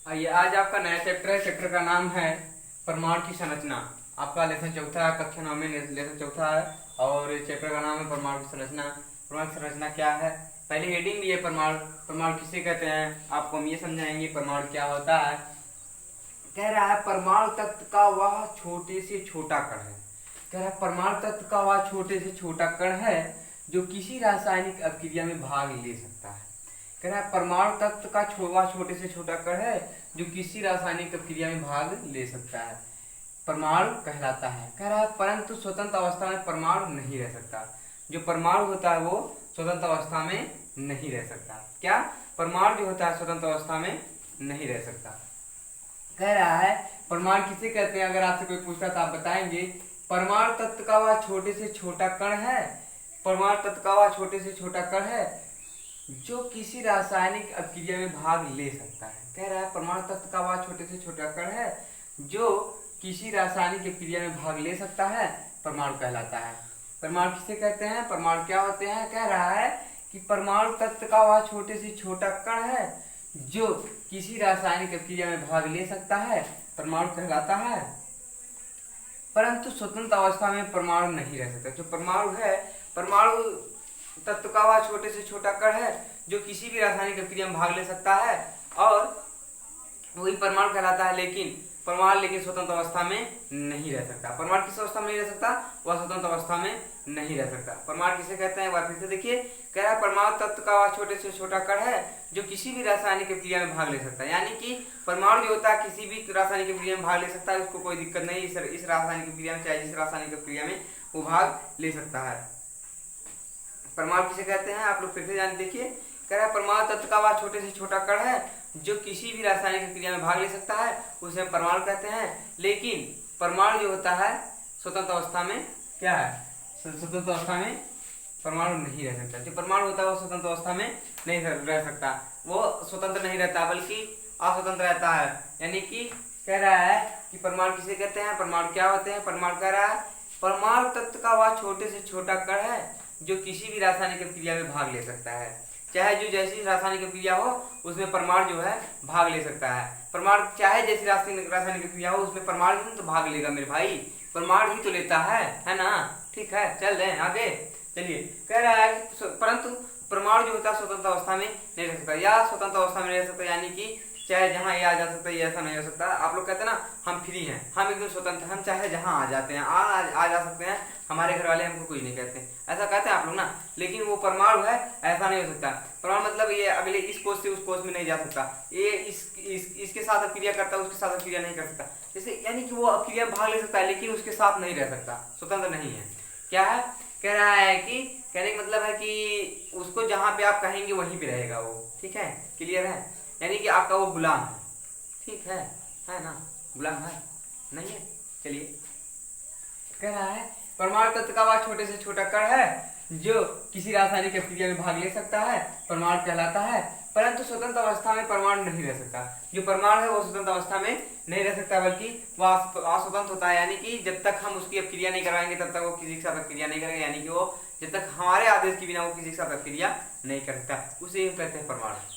आइए, आज आपका नया चैप्टर है। चैप्टर का नाम है परमाणु की संरचना। आपका लेसन चौथा है, कक्षा 9 में लेसन चौथा है और चैप्टर का नाम है परमाणु की संरचना। परमाणु की संरचना क्या है, पहले हेडिंग भी है परमाणु। परमाणु किसे कहते हैं आपको हम ये समझाएंगे, परमाणु क्या होता है। कह रहा है परमाणु तत्व का वह छोटे से छोटा कण है। कह रहा है परमाणु तत्व का वह छोटे से छोटा कण है जो किसी रासायनिक अभिक्रिया में भाग ले सकता है। कह रहा है परमाणु तत्व का वह छोटे से छोटा कण है जो किसी रासायनिक अभिक्रिया में भाग ले सकता है, परमाणु कहलाता है। कह रहा है परंतु स्वतंत्र अवस्था में परमाणु नहीं रह सकता। जो परमाणु होता है वो स्वतंत्र अवस्था में नहीं रह सकता। क्या, परमाणु जो होता है स्वतंत्र अवस्था में नहीं रह सकता। कह रहा है परमाणु किसे कहते हैं, अगर आपसे कोई पूछता तो आप बताएंगे परमाणु तत्व का वह छोटे से छोटा कण है। परमाणु तत्व का वह छोटे से छोटा कण है जो किसी रासायनिक अभिक्रिया में भाग ले सकता है। कह रहा है परमाणु तत्व का वह छोटे से छोटा कण है जो किसी रासायनिक अभिक्रिया में भाग ले सकता है, परमाणु कहलाता है। परमाणु किसे कहते हैं, परमाणु क्या होते हैं। कह रहा है कि परमाणु तत्व का वह छोटे से छोटा कण है जो किसी रासायनिक अभिक्रिया में भाग ले सकता है, परमाणु कहलाता है। परंतु स्वतंत्र अवस्था में परमाणु नहीं रह सकता। जो परमाणु है, परमाणु तत्व का वह छोटे से छोटा कण है जो किसी भी रासायनिक अभिक्रिया में भाग ले सकता है और वही परमाणु कहलाता है। लेकिन परमाणु स्वतंत्र अवस्था में नहीं रह सकता। परमाणु किस अवस्था में नहीं रह सकता, वह स्वतंत्र अवस्था में नहीं रह सकता। परमाणु किसे कहते हैं, वह फिर से देखिए। कह रहा है परमाणु तत्व का वह छोटे से छोटा कण है जो किसी भी रासायनिक अभिक्रिया में भाग ले सकता है। यानी कि परमाणु जो होता है किसी भी रासायनिक अभिक्रिया में भाग ले सकता है, उसको कोई दिक्कत नहीं। इस रासायनिक अभिक्रिया में चाहे जिस रासायनिक अभिक्रिया में वो भाग ले सकता है। परमाणु किसे कहते हैं, आप लोग फिर से जान देखिए। कह रहा है परमाणु तत्व का वह छोटे से छोटा कण है जो किसी भी रासायनिक अभिक्रिया में भाग ले सकता है, उसे परमाणु कहते हैं। लेकिन परमाणु जो होता है स्वतंत्र अवस्था में क्या है, स्वतंत्र अवस्था में परमाणु नहीं रह सकता। जो परमाणु होता है वो स्वतंत्र अवस्था में नहीं रह सकता, वो स्वतंत्र नहीं रहता बल्कि अस्वतंत्र रहता है। यानी कि कह रहा है कि परमाणु किसे कहते हैं, परमाणु क्या होते हैं। परमाणु कह रहा है परमाणु तत्व का वह छोटे से छोटा कण है जो किसी भी रासायनिक अभिक्रिया में भाग ले सकता है। चाहे जो जैसी रासायनिक अभिक्रिया हो उसमें परमाणु जो है भाग ले सकता है। परमाणु चाहे जैसी रासायनिक अभिक्रिया हो उसमें परमाणु भी तो भाग लेगा मेरे भाई, परमाणु ही तो लेता है ना। ठीक है, चल रहे हैं आगे। चलिए, कह रहा है परंतु परमाणु जो होता है स्वतंत्र अवस्था में नहीं रह सकता या स्वतंत्र अवस्था में नहीं रह सकता। यानी कि चाहे जहाँ ये आ जा सकता है, ऐसा नहीं हो सकता। आप लोग कहते हैं ना हम फ्री हैं, हम एकदम स्वतंत्र, हम चाहे जहाँ आ जाते हैं, आ जा सकते हैं, हमारे घर वाले हमको कुछ नहीं कहते, ऐसा कहते हैं आप लोग ना। लेकिन वो परमाणु है, ऐसा नहीं हो सकता। परमाणु मतलब ये अगले इस कोष से उस कोष में नहीं जा सकता, ये इसके साथ अभिक्रिया करता है, उसके साथ अभिक्रिया नहीं कर सकता। जैसे यानी कि वो अभिक्रिया भाग ले सकता है लेकिन उसके साथ नहीं रह सकता, स्वतंत्र नहीं है। क्या है, कह रहा है कि कहने का मतलब है कि उसको जहाँ पे आप कहेंगे वहीं पे रहेगा वो। ठीक है, क्लियर है। यानी कि आपका वो गुलाम है। ठीक है ना, गुलाम है नहीं है। चलिए, कह रहा है परमाणु तत्व का वह छोटे से छोटा कण है जो किसी रासायनिक अभिक्रिया में भाग ले सकता है, परमाणु कहलाता है। परंतु स्वतंत्र अवस्था में परमाणु नहीं रह सकता। जो परमाणु है वो स्वतंत्र अवस्था में नहीं रह सकता बल्कि वह अस्वतंत्र होता है। यानी कि जब तक हम उसकी अभिक्रिया नहीं करवाएंगे तब तक वो किसी के साथ अभिक्रिया नहीं करेगा। यानी कि वो जब तक हमारे आदेश के बिना वो किसी के साथ अभिक्रिया नहीं कर सकता, उसे हम कहते हैं परमाणु।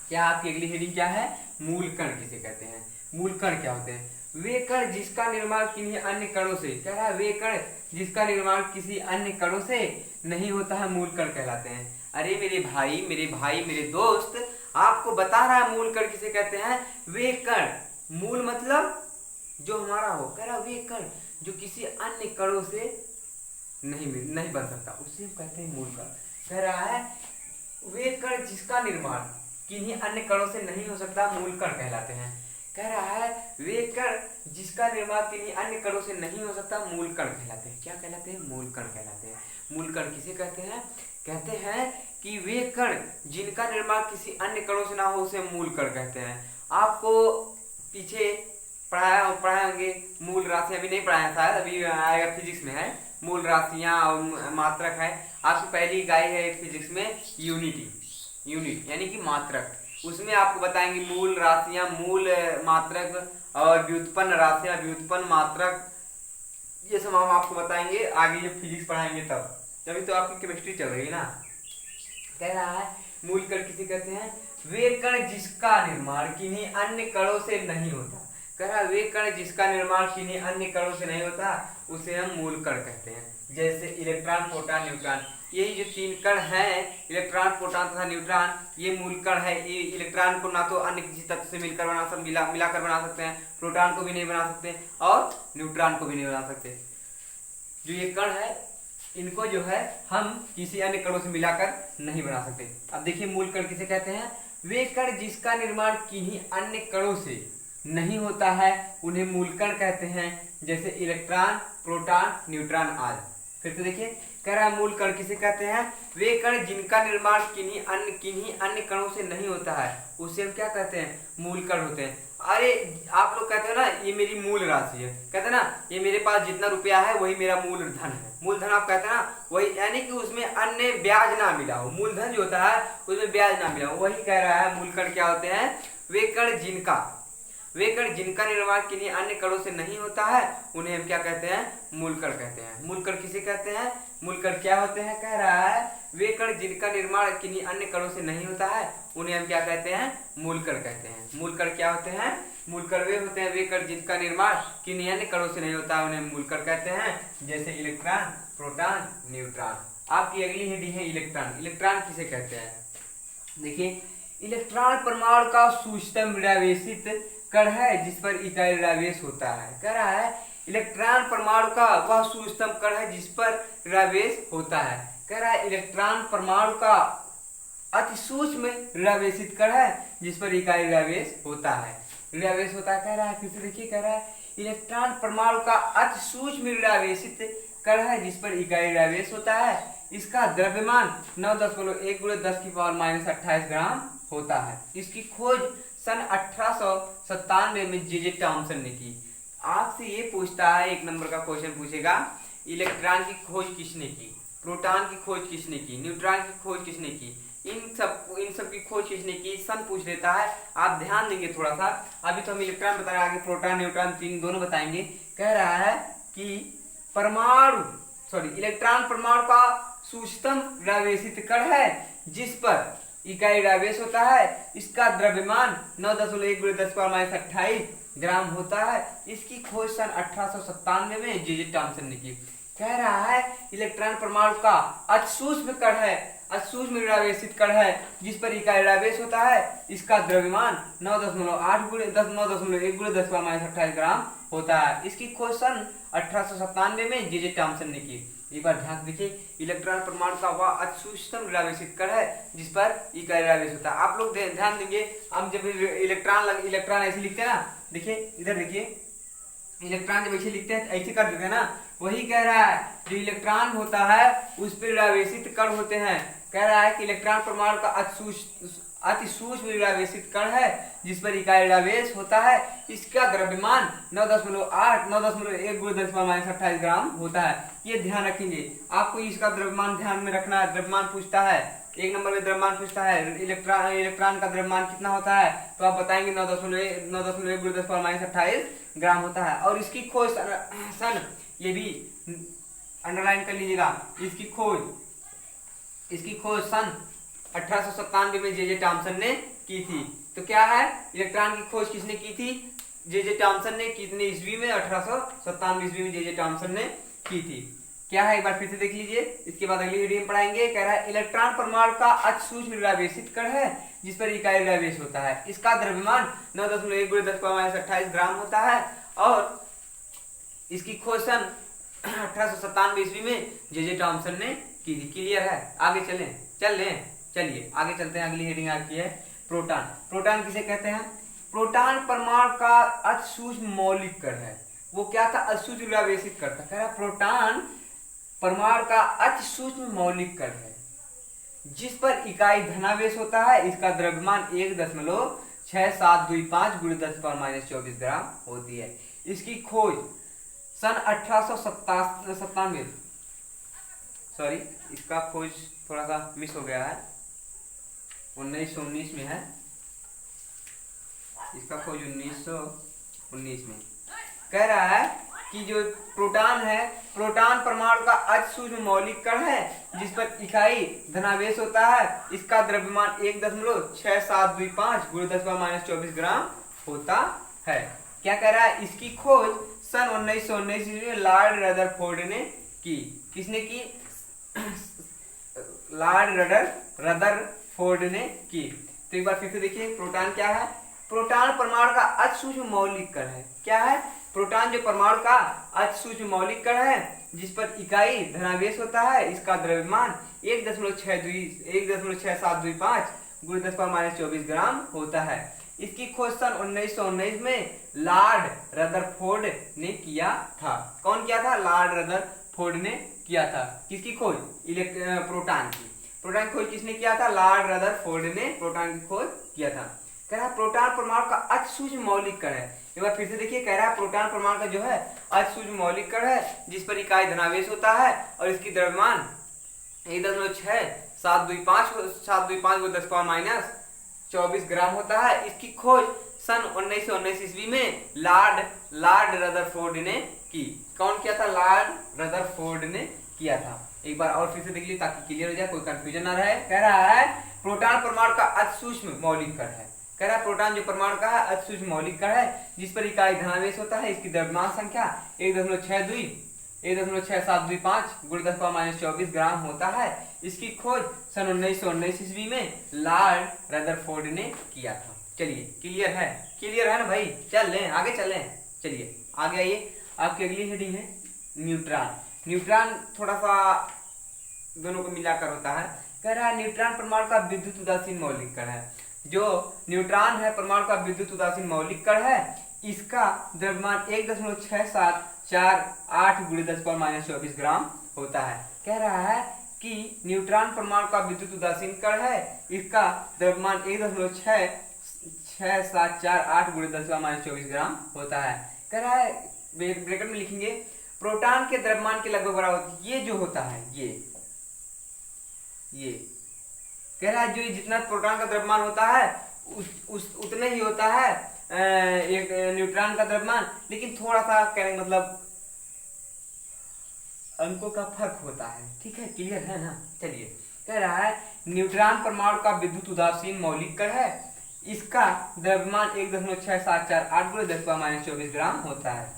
क्या आपकी अगली हेडिंग क्या है, मूल कण किसे कहते हैं। मूल कण क्या होते हैं, वे कण जिसका निर्माण किन्हीं अन्य कणों से, कह रहा है वे कण जिसका निर्माण किसी अन्य कणों से नहीं होता है, मूल कण कहलाते हैं। अरे मेरे भाई मेरे दोस्त, आपको बता रहा है मूल कण किसे कहते हैं। वे कण, मूल मतलब जो हमारा हो। कह रहा वे कण जो किसी अन्य कणों से नहीं बन सकता, उसे हम कहते हैं मूल कण। कह रहा है वे कण जिसका निर्माण किन्हीं अन्य कणों से नहीं हो सकता, मूल कण कहलाते हैं। कह रहा है वे कण जिसका निर्माण किन्हीं अन्य कणों से नहीं हो सकता, मूल कण कहलाते हैं। क्या कहलाते हैं, मूल कण कहलाते हैं। मूल कण किसे कहते हैं, कहते हैं कि वे कण जिनका निर्माण किसी अन्य कणों से ना हो उसे मूल कण कहते हैं। आपको पीछे पढ़ाए होंगे मूल राशि, अभी नहीं पढ़ाया शायद, अभी आएगा फिजिक्स में है। मूल राशियां और मात्रक है। आपकी पहली इकाई है फिजिक्स में यूनिट यानी कि मात्रक। उसमें आपको बताएंगे मूल राशियां, मूल मात्रक और व्युत्पन्न राशियां, व्युत्पन्न मात्रक, ये सब हम आपको बताएंगे आगे जब फिजिक्स पढ़ाएंगे तब। तभी तो आपकी केमिस्ट्री चल रही है ना। कह रहा है मूल कण किसे कहते हैं, वे कण जिसका निर्माण किन्हीं अन्य कणों से नहीं होता। कह रहा वे कण जिसका निर्माण किन्हीं अन्य कणों से नहीं होता उसे हम मूल कण कहते हैं। जैसे इलेक्ट्रॉन, प्रोटॉन, न्यूट्रॉन, यही जो तीन कण हैं, इलेक्ट्रॉन, प्रोटॉन तथा न्यूट्रॉन, ये मूल कण है। ये इलेक्ट्रॉन को ना तो अन्य किसी तत्व से मिलाकर बना सकते हैं, प्रोटॉन को भी नहीं बना सकते और न्यूट्रॉन को भी नहीं बना सकते। जो ये कण है इनको जो है हम किसी अन्य कणों से मिलाकर नहीं बना सकते। अब देखिए मूल कण किसे कहते हैं? वे कण जिसका निर्माण किन्हीं अन्य कणों से नहीं होता है उन्हें मूल कण कहते हैं। जैसे इलेक्ट्रॉन, प्रोटॉन, न्यूट्रॉन आदि। फिर तो देखिए कह रहा है मूल कण किसे कहते हैं? वे कण जिनका निर्माण किन्हीं अन्य कणों से नहीं होता है उसे हम क्या कहते हैं? मूल कण होते हैं। अरे आप लोग कहते हो ना ये मेरी मूल राशि है, कहते हैं ना ये मेरे पास जितना रुपया है वही मेरा मूल धन है। मूलधन आप कहते हैं ना वही, यानी कि उसमें अन्य ब्याज ना मिला हो। मूलधन जो होता है उसमें ब्याज ना मिला हो, वही कह रहा है मूल कण क्या होते हैं? वे कण जिनका निर्माण किन्हीं अन्य कणों से नहीं होता है उन्हें हम क्या कहते हैं? मूल कण कहते हैं। मूल कण किसे कहते हैं? मूल कण क्या होते हैं? कह रहा है वे कण जिनका निर्माण किन्हीं अन्य कणों से नहीं होता है उन्हें हम क्या कहते हैं? मूल कण कहते हैं। मूल कण क्या होते हैं? मूल कण वे होते हैं वे कण जिनका निर्माण किन्हीं अन्य कणों से नहीं होता है उन्हें मूल कण कहते हैं। जैसे इलेक्ट्रॉन, प्रोटॉन, न्यूट्रॉन। आपकी अगली हेडिंग है इलेक्ट्रॉन। इलेक्ट्रॉन किसे कहते हैं? देखिए इलेक्ट्रॉन परमाणु का सूक्ष्मतम ऋणावेशित कण है जिस पर इकाई ऋणावेश होता है। कह रहा है इलेक्ट्रॉन परमाणु का वह सूक्ष्मतम कण है जिस पर ऋणावेश होता है। कह रहा है इलेक्ट्रॉन परमाणु का अति सूक्ष्म ऋणावेशित कण है जिस पर इकाई ऋणावेश होता है। ऋणावेश होता है कह रहा है। फिर से देखिए कह रहा है इलेक्ट्रॉन परमाणु का अति सूक्ष्म ऋणावेशित कण है जिस पर इकाई ऋणावेश होता है। इसका द्रव्यमान 9.1 × 10⁻⁻28 ग्राम होता है। इसकी खोज सन 1897 में जे टॉमसन ने की। आपसे ये पूछता है, एक नंबर का क्वेश्चन पूछेगा, इलेक्ट्रॉन की खोज किसने की, प्रोटॉन की खोज किसने की, न्यूट्रॉन की खोज किसने की, इन सब की खोज किसने की, सन पूछ लेता है। आप ध्यान देंगे थोड़ा सा। अभी तो हम इलेक्ट्रॉन बता रहे हैं, आगे प्रोटॉन, न्यूट्रॉन तीन दोनों बताएंगे। कह रहा है कि इलेक्ट्रॉन परमाणु का सूक्ष्मतम ऋणावेशित कण है जिस पर इकाई ऋणावेश होता है। इसका द्रव्यमान 9.1 × 10⁻⁻28 ग्राम होता है। इसकी खोज सन 1897 में जे टॉमसन ने की। कह रहा है इलेक्ट्रॉन परमाणु का अति सूक्ष्म कण है, अति सूक्ष्म ऋणावेशित कण है जिस पर इकाई ऋणावेश होता है। इसका द्रव्यमान 9.1 × 10⁻⁻28 ग्राम होता है। इसकी खोज सन 1897 में जे टॉमसन ने की। एक बार ध्यान देखिए इलेक्ट्रॉन परमाणु का वह अति सूक्ष्मतम ऋणावेशित कण है जिस पर इकाई ऋणावेश होता है। आप लोग ध्यान देंगे, हम जब इलेक्ट्रॉन ऐसे लिखते हैं ना, देखिए इधर देखिए इलेक्ट्रॉन जब ऐसे लिखते हैं ऐसे कर देते हैं ना, वही कह रहा है जो इलेक्ट्रॉन होता है उस पर ऋणावेशित कण होते हैं। कह रहा है कि इलेक्ट्रॉन परमाणु का अति सूक्ष्म ऋणावेशित कण है जिस पर इकाई ऋणावेश होता है। इसका द्रव्यमान 9.1 × 10⁻⁻28 ग्राम होता है। ये ध्यान रखेंगे, आपको इसका द्रव्यमान ध्यान में रखना है। द्रव्यमान पूछता है, एक नंबर में द्रव्यमान पूछता है इलेक्ट्रॉन का द्रव्यमान कितना होता है, तो आप बताएंगे 9.1 × 10⁻28 ग्राम होता है। और इसकी खोज सन, ये भी अंडरलाइन कर लीजिएगा, इसकी खोज सन 1897 में जे टॉमसन ने की थी। तो क्या है, इलेक्ट्रॉन की खोज किसने की थी? जे टॉमसन ने। कितने ईस्वी में? 1897 ईस्वी में जे टॉमसन ने की थी। क्या है एक बार फिर से देख लीजिए, इसके बाद अगली वीडियो में पढ़ाएंगे। कह रहा है इलेक्ट्रॉन परमाणु का अति सूक्ष्म ऋणावेशित कण है जिस पर इकाई ऋणावेश होता है। इसका द्रव्यमान 9.1 × 10⁻28 ग्राम होता है और इसकी खोज सन 1897 ईस्वी में जे टॉमसन ने की थी। क्लियर है? आगे चलिए आगे चलते हैं। अगली हेडिंग आपकी है प्रोटॉन। प्रोटॉन किसे कहते हैं? प्रोटॉन परमाणु का अति सूक्ष्म मौलिक कण है। वो क्या था? अति सूक्ष्म ऋणावेशित कण था। कह रहा प्रोटॉन परमाणु का अति सूक्ष्म मौलिक कण है जिस पर इकाई धनावेश होता है। इसका द्रव्यमान 1.6725 × 10⁻⁻24 ग्राम होती है। इसकी खोज सन 1897, इसका खोज थोड़ा सा मिस हो गया है, 1919 में है। इसका खोज 1919 में। कह रहा है कि जो प्रोटॉन है, प्रोटॉन परमाणु का अति सूक्ष्म मौलिक कण है जिस पर इकाई धनावेश होता है। इसका द्रव्यमान 1.6725 × 10⁻⁻24 ग्राम होता है। क्या कह रहा है? इसकी खोज सन 1919 में लॉर्ड रदरफोर्ड ने की। किसने की? लॉर्ड रदरफोर्ड ने की। तो एक बार फिर से देखिए, प्रोटॉन क्या है? प्रोटॉन परमाणु का अति सूक्ष्म मौलिक कण है। क्या है? प्रोटॉन जो परमाणु का अति सूक्ष्म मौलिक कण है जिस पर इकाई धनावेश होता है। इसका द्रव्यमान 1.6725 × 10⁻⁻24 ग्राम होता है। इसकी खोज सन 1919 में लॉर्ड रदरफोर्ड ने किया था। कौन किया था? लॉर्ड रदरफोर्ड ने किया था। किसकी खोज? प्रोटॉन की। प्रोटॉन की खोज किसने किया था? लॉर्ड रदरफोर्ड ने प्रोटॉन की खोज किया था। कह रहा है प्रोटॉन परमाणु का अति सूक्ष्म मौलिक कण है। एक बार फिर से देखिए, कह रहा है प्रोटॉन परमाणु का जो है अति सूक्ष्म मौलिक कण है जिस पर इकाई धनावेश होता है और इसकी द्रव्यमान 1.6725 × 10⁻⁻24 ग्राम होता है। इसकी खोज सन 1919 ईस्वी में लॉर्ड रदरफोर्ड ने की। कौन किया था? लॉर्ड रदरफोर्ड ने किया था। एक बार और फिर से देख लीजिए ताकि क्लियर हो जाए, कोई कंफ्यूजन ना रहे। कह रहा है प्रोटॉन परमाणु का अति सूक्ष्म मौलिक कण है। कह रहा है प्रोटॉन जो परमाणु का है अति सूक्ष्म मौलिक कण है जिस पर इकाई धनावेश होता है। इसकी द्रव्यमान संख्या 1.6725 × 10⁻⁻24 ग्राम होता है। इसकी खोज सन 1919 ईस्वी में लॉर्ड रदरफोर्ड ने किया था। चलिए, क्लियर है? क्लियर है ना भाई? चल लें आगे, चलें। चलिए आगे आइए। आपकी अगली हेडिंग है न्यूट्रॉन। न्यूट्रॉन थोड़ा सा दोनों को मिलाकर होता है। कह रहा है न्यूट्रॉन परमाणु का विद्युत उदासीन मौलिक कण है। जो न्यूट्रॉन है परमाणु का विद्युत उदासीन मौलिक कण है। इसका द्रव्यमान 1.6748 × 10⁻⁻24 ग्राम होता है। कह रहा है कि न्यूट्रॉन परमाणु का विद्युत उदासीन कण है। इसका द्रव्यमान 1.6748 × 10⁻⁻24 ग्राम होता है। कह रहा है, ब्रैकेट में लिखेंगे, प्रोटॉन के द्रव्यमान के लगभग बराबर। ये जो होता है ये कह रहा है जो जितना प्रोटॉन का द्रव्यमान होता है उतने ही होता है एक न्यूट्रॉन का द्रव्यमान, लेकिन थोड़ा सा कहने का मतलब अंकों का फर्क होता है। ठीक है, क्लियर है ना? चलिए, कह रहा है न्यूट्रॉन परमाणु का विद्युत उदासीन मौलिक कण है। इसका द्रव्यमान 1.6748 × 10⁻⁻24 ग्राम होता है।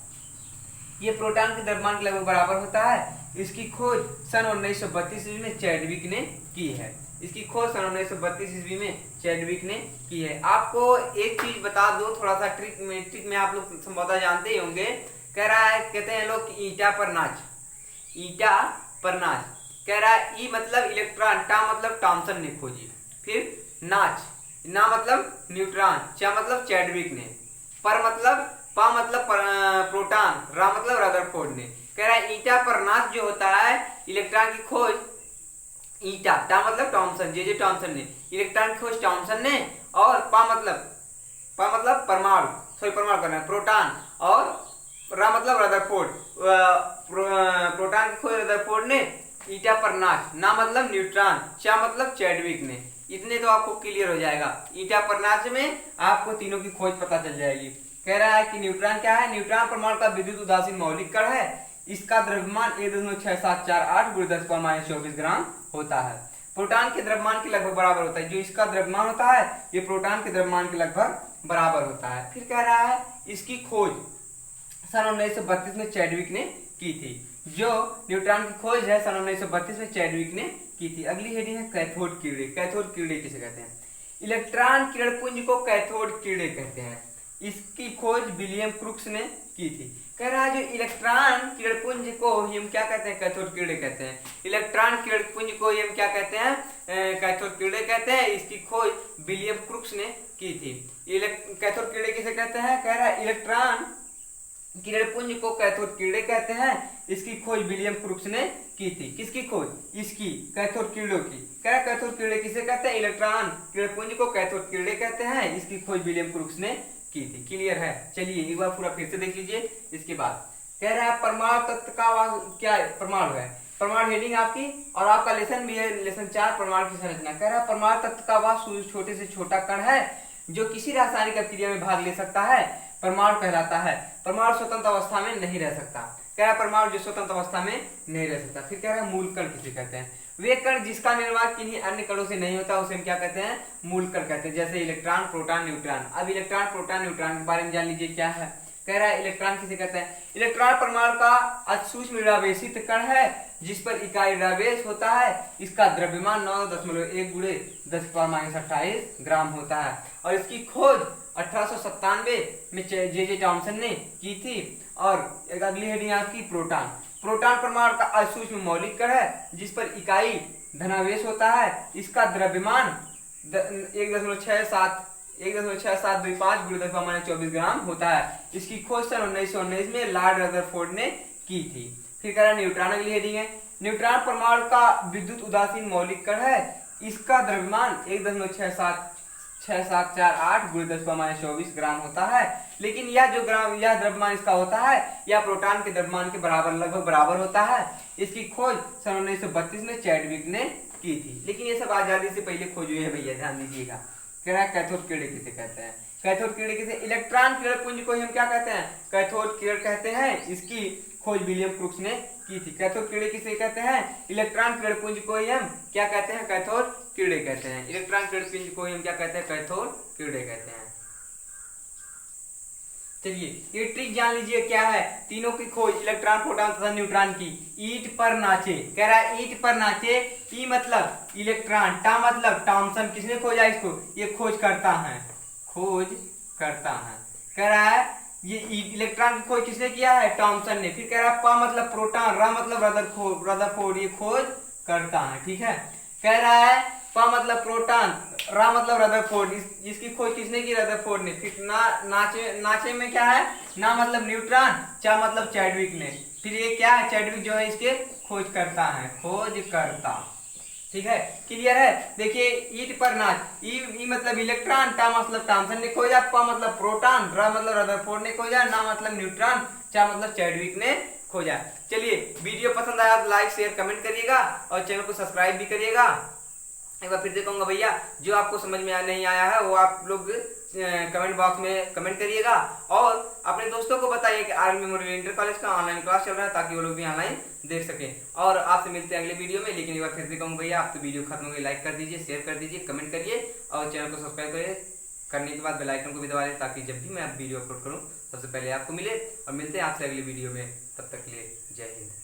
ये प्रोटॉन के द्रव्यमान के लगभग बराबर होता है। इसकी खोज सन 1932 ईस्वी में चैडविक ने की है। इसकी खोज सन 1932 ईस्वी में चैडविक ने की है। आपको एक चीज बता दो, थोड़ा सा ट्रिक में आप लोग संभवतः जानते ही होंगे। कह रहा है, कहते हैं लोग कि ईटा पर नाच। ईटा पर नाच। कह रहा है ई मतलब इलेक्ट्रॉन, टा मतलब टॉमसन ने खोजी, फिर नाच, ना मतलब न्यूट्रॉन, चा मतलब चैडविक ने, पर मतलब पा मतलब प्रोटॉन, रा मतलब रदरफोर्ड ने। कह रहा है ईटा पर नाच जो होता है इलेक्ट्रॉन की खोज ईटा, टा मतलब टॉमसन, जे टॉमसन ने, इलेक्ट्रॉन की खोज टॉमसन ने, और पा मतलब परमाणु, परमाणु करना है, प्रोटॉन, और रा मतलब रदरफोर्ड, प्रोटॉन की खोज रदरफोर्ड ने, ईटा पर नाच, ना मतलब न्यूट्रॉन, चा मतलब चैडविक ने। इतने तो आपको क्लियर हो जाएगा। ईटा पर नाच में आपको तीनों की खोज पता चल जाएगी। कह रहा है कि न्यूट्रॉन क्या है? न्यूट्रॉन परमाणु का विद्युत उदासीन मौलिक कण है। इसका द्रव्यमान 1.6748 × 10⁻⁻24 ग्राम होता है। प्रोटॉन के द्रव्यमान के लगभग बराबर होता है। जो इसका द्रव्यमान होता है ये प्रोटॉन के द्रव्यमान के लगभग बराबर होता है। फिर कह रहा है इसकी खोज सन 1932 में चैडविक ने की थी। जो न्यूट्रॉन की खोज है सन 1932 में चैडविक ने की थी। अगली हेडिंग है कैथोड किरणें। कैथोड किरणें किसे कहते हैं? इलेक्ट्रॉन किरण पुंज को कैथोड किरणें कहते हैं। इसकी खोज विलियम क्रूक्स ने की थी। कह रहा है जो इलेक्ट्रॉन किरण पुंज को हम क्या कहते हैं? कैथोड किरणें कहते हैं। इलेक्ट्रॉन किरण पुंज को हम क्या कहते हैं? कैथोड किरणें कहते हैं। इसकी खोज विलियम क्रूक्स ने की थी। कैथोड किरणें किसे कहते हैं? कह रहा है इलेक्ट्रॉन किरण पुंज को कैथोड किरणें कहते हैं। इसकी खोज विलियम क्रूक्स ने की थी। किसकी खोज? इसकी, कैथोड किरणों की। कह रहा है कैथोड किरणें किसे कहते हैं? इलेक्ट्रॉन किरण पुंज को कैथोड किरणें कहते हैं। इसकी खोज विलियम क्रूक्स ने की थी। क्लियर है? चलिए एक बार पूरा फिर से देख लीजिए। इसके बाद कह रहा है परमाणु तत्व का क्या है? परमाणु है। परमाणु हेडिंग आपकी, और आपका लेसन भी है लेसन 4 परमाणु की संरचना। कह रहा है परमाणु तत्व का वह छोटे से छोटा कण है जो किसी रासायनिक अभिक्रिया में भाग ले सकता है परमाणु कहलाता है। परमाणु स्वतंत्र अवस्था में नहीं रह सकता। कह रहा है परमाणु जो स्वतंत्र अवस्था में नहीं रह सकता। फिर कह रहा है मूल कण किसे कहते हैं? वे कण जिसका निर्माण किन्हीं अन्य कणों से नहीं होता उसे हम क्या कहते हैं? मूल कण कहते हैं। जैसे इलेक्ट्रॉन, प्रोटॉन, न्यूट्रॉन। अब इलेक्ट्रॉन, प्रोटॉन, न्यूट्रॉन के बारे में जान लीजिए क्या है। कह रहा है इलेक्ट्रॉन किसे कहते हैं? इलेक्ट्रॉन परमाणु का अतिसूक्ष्म निरावेशित कण है जिस पर इकाई निरावेश होता है। इसका द्रव्यमान 9.1 गुणे 10⁻28 ग्राम होता है और इसकी खोज 1897 में जे टॉमसन ने की थी। और एक अगली हेडिंग आपकी प्रोटॉन। प्रोटॉन परमाणु का असूक्ष्म मौलिक कण है जिस पर इकाई धनावेश होता है। इसका द्रव्यमान 1.6725 गुणे 10⁻24 ग्राम होता है। इसकी खोज सन 1919 में लॉर्ड रदरफोर्ड ने की थी। फिर कह रहा है न्यूट्रॉन, अगली हेडिंग है। न्यूट्रॉन परमाणु का विद्युत उदासीन मौलिक कण है। इसका द्रव्यमान 1.6748 गुणे 10⁻24 ग्राम होता है। लेकिन यह द्रव्यमान इसका होता है यह प्रोटॉन के द्रव्यमान के बराबर, लगभग बराबर होता है। इसकी खोज सन 1932 में चैडविक ने की थी। लेकिन ये सब आजादी से पहले खोज हुए हैं भैया, ध्यान दीजिएगा। कह रहा है कैथोड किरण किसे कहते हैं? कैथोड किरण किसे? इलेक्ट्रॉन किरण पुंज को हम क्या कहते हैं? कैथोड किरण कहते हैं। इसकी खोज विलियम क्रूक्स ने की थी। कैथोड किरण किसे कहते हैं? इलेक्ट्रॉन किरण पुंज को हम क्या कहते हैं? कैथोड किरण कहते हैं। इलेक्ट्रॉन किरण पुंज को हम क्या कहते हैं? कैथोड किरण कहते हैं। चलिए ये ट्रिक जान लीजिए क्या है। तीनों की खोज इलेक्ट्रॉन, प्रोटॉन तथा न्यूट्रॉन की ईंट पर नाचे। कह रहा है ईंट पर नाचे। ई मतलब इलेक्ट्रॉन, टा मतलब टॉमसन। किसने खोजा इसको? ये खोज करता है, खोज करता है। कह रहा है ये इलेक्ट्रॉन की खोज किसने किया है? टॉमसन ने। फिर कह रहा है पा मतलब प्रोटॉन, रा मतलब रदरफोर्ड, ये खोज करता है। ठीक है। कह रहा है पा मतलब प्रोटॉन, रा मतलब रदरफोर्ड, इसकी खोज किसने की? रदरफोर्ड ने। फिर नाचे में क्या है? ना मतलब न्यूट्रॉन, चा मतलब चैडविक ने। फिर ये क्या है? चैडविक जो है इसके खोज करता है, खोज करता। ठीक है, क्लियर है। देखिए ईंट पर नाच, ई मतलब इलेक्ट्रॉन, टा मतलब टॉमसन ने खोजा, पा मतलब प्रोटॉन, रा मतलब रदरफोर्ड ने खोजा, ना मतलब न्यूट्रॉन, चा मतलब चैडविक ने खोजा। चलिए वीडियो पसंद आया तो लाइक, शेयर, कमेंट करिएगा और चैनल को सब्सक्राइब भी करिएगा। एक बार फिर से कहूंगा भैया, जो आपको समझ में नहीं आया है वो आप लोग कमेंट बॉक्स में कमेंट करिएगा और अपने दोस्तों को बताइए कि आर्मी मेमोरियल इंटर कॉलेज का ऑनलाइन क्लास चल रहा है ताकि वो लोग भी ऑनलाइन देख सकें। और आपसे मिलते हैं अगले वीडियो में। लेकिन एक बार फिर से कहूंगा भैया, आप तो वीडियो खत्म हो गई, लाइक कर दीजिए, शेयर कर दीजिए, कमेंट करिए और चैनल को सब्सक्राइब करिए। करने के बाद बेल आइकन को भी दबा दें ताकि जब भी मैं वीडियो अपलोड करूँ सबसे पहले आपको मिले। और मिलते हैं आपसे अगले वीडियो में, तब तक के लिए जय हिंद।